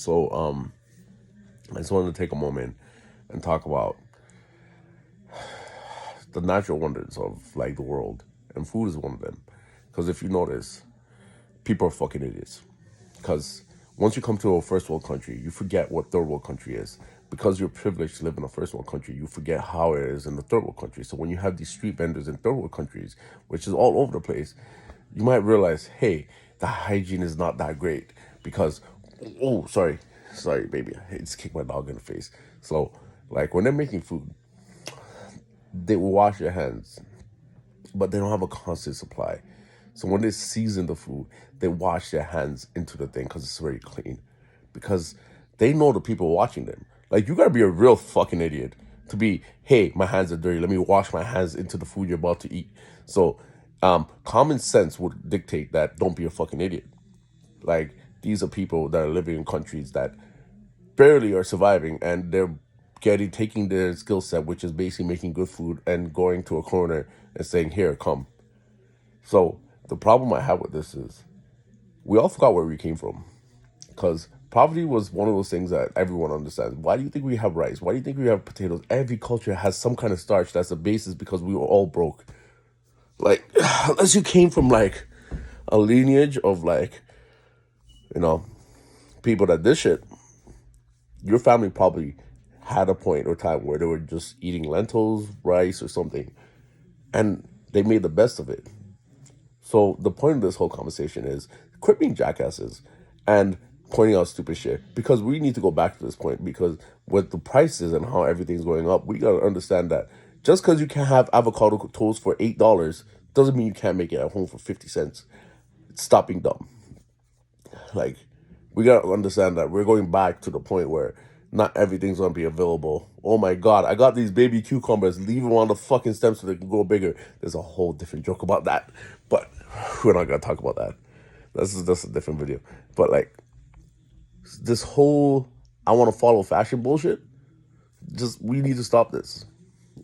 So I just wanted to take a moment and talk about the natural wonders of like the world, and food is one of them. Because if you notice, people are fucking idiots. Because once you come to a first world country, you forget what third world country is. Because you're privileged to live in a first world country, you forget how it is in the third world country. So when you have these street vendors in third world countries, which is all over the place, you might realize, hey, the hygiene is not that great. Because, oh, sorry, baby, I just kicked my dog in the face. So, like when they're making food, they will wash their hands, but they don't have a constant supply. So when they season the food, they wash their hands into the thing because it's very clean. Because they know the people watching them. Like you gotta be a real fucking idiot to be, hey, my hands are dirty. Let me wash my hands into the food you're about to eat. So common sense would dictate that don't be a fucking idiot. Like these are people that are living in countries that barely are surviving, and they're getting taking their skill set, which is basically making good food, and going to a corner and saying, "Here, come." So the problem I have with this is we all forgot where we came from, because poverty was one of those things that everyone understands. Why do you think we have rice? Why do you think we have potatoes? Every culture has some kind of starch that's the basis because we were all broke. Like, unless you came from like a lineage of like, you know, people that did shit, your family probably had a point or time where they were just eating lentils, rice, or something, and they made the best of it. So the point of this whole conversation is quit being jackasses and pointing out stupid shit, because we need to go back to this point, because with the prices and how everything's going up, we gotta understand that just because you can have avocado toast for $8 doesn't mean you can't make it at home for 50 cents. Stop being dumb. Like, we gotta understand that we're going back to the point where not everything's gonna be available. Oh my god, I got these baby cucumbers, leave them on the fucking stem so they can grow bigger. There's a whole different joke about that, but we're not gonna talk about that. That's a different video. But like this whole I want to follow fashion bullshit, just we need to stop this,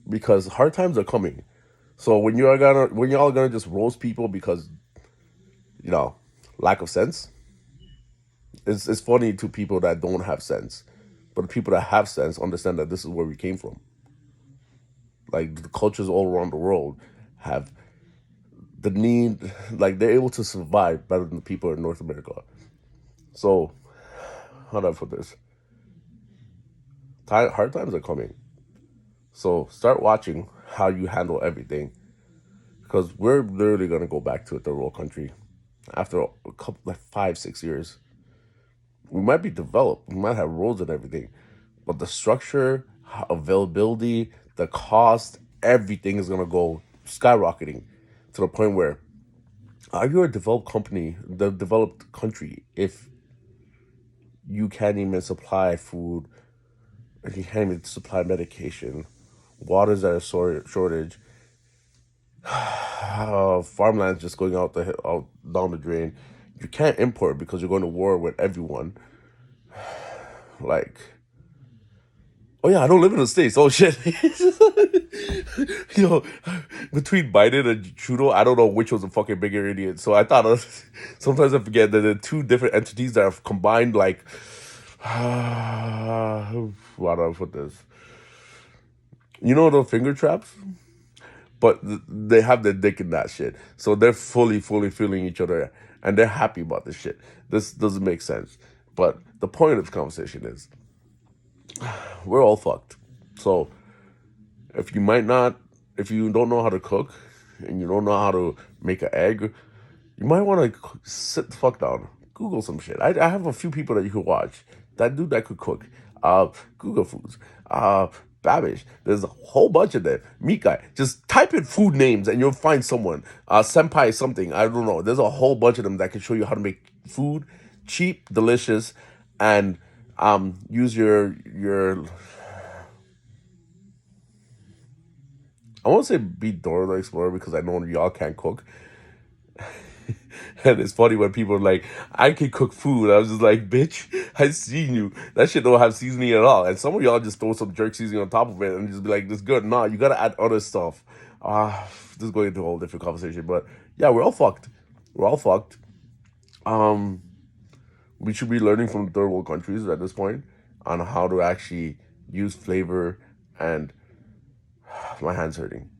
because hard times are coming. So when y'all gonna just roast people because you know lack of sense, it's funny to people that don't have sense, but the people that have sense understand that this is where we came from. Like the cultures all around the world have the need, like they're able to survive better than the people in North America. So how do I put this? Hard times are coming. So start watching how you handle everything, because we're literally gonna go back to a third world country after a couple like 5 6 years. We might be developed, we might have roads and everything, but the structure, availability, the cost, everything is gonna go skyrocketing to the point where are you a developed company, the developed country, if you can't even supply food, if you can't even supply medication, water's at a shortage, farmland's just going out down the drain. You can't import because you're going to war with everyone. Like, oh yeah, I don't live in the States. Oh shit. Yo, between Biden and Trudeau, I don't know which was a fucking bigger idiot. So I thought sometimes I forget that the two different entities that have combined, like, how do I put this? You know the finger traps? But they have their dick in that shit. So they're fully feeling each other, and they're happy about this shit. This doesn't make sense. But the point of this conversation is we're all fucked. So if you might not, if you don't know how to cook and you don't know how to make an egg, you might want to sit the fuck down. Google some shit. I have a few people that you could watch. That dude that could cook. Google Foods. Babish. There's a whole bunch of them. Meat Guy. Just type in food names and you'll find someone. Senpai something. I don't know. There's a whole bunch of them that can show you how to make food cheap, delicious, and use your I won't say be Dora the Explorer because I know y'all can't cook. And it's funny when people are like, I can cook food. I was just like, bitch, I seen you. That shit don't have seasoning at all. And some of y'all just throw some jerk seasoning on top of it and just be like, this good. Nah, you gotta add other stuff. This is going into a whole different conversation. But yeah, we're all fucked. We're all fucked. Um, We should be learning from third world countries at this point on how to actually use flavor and my hand's hurting.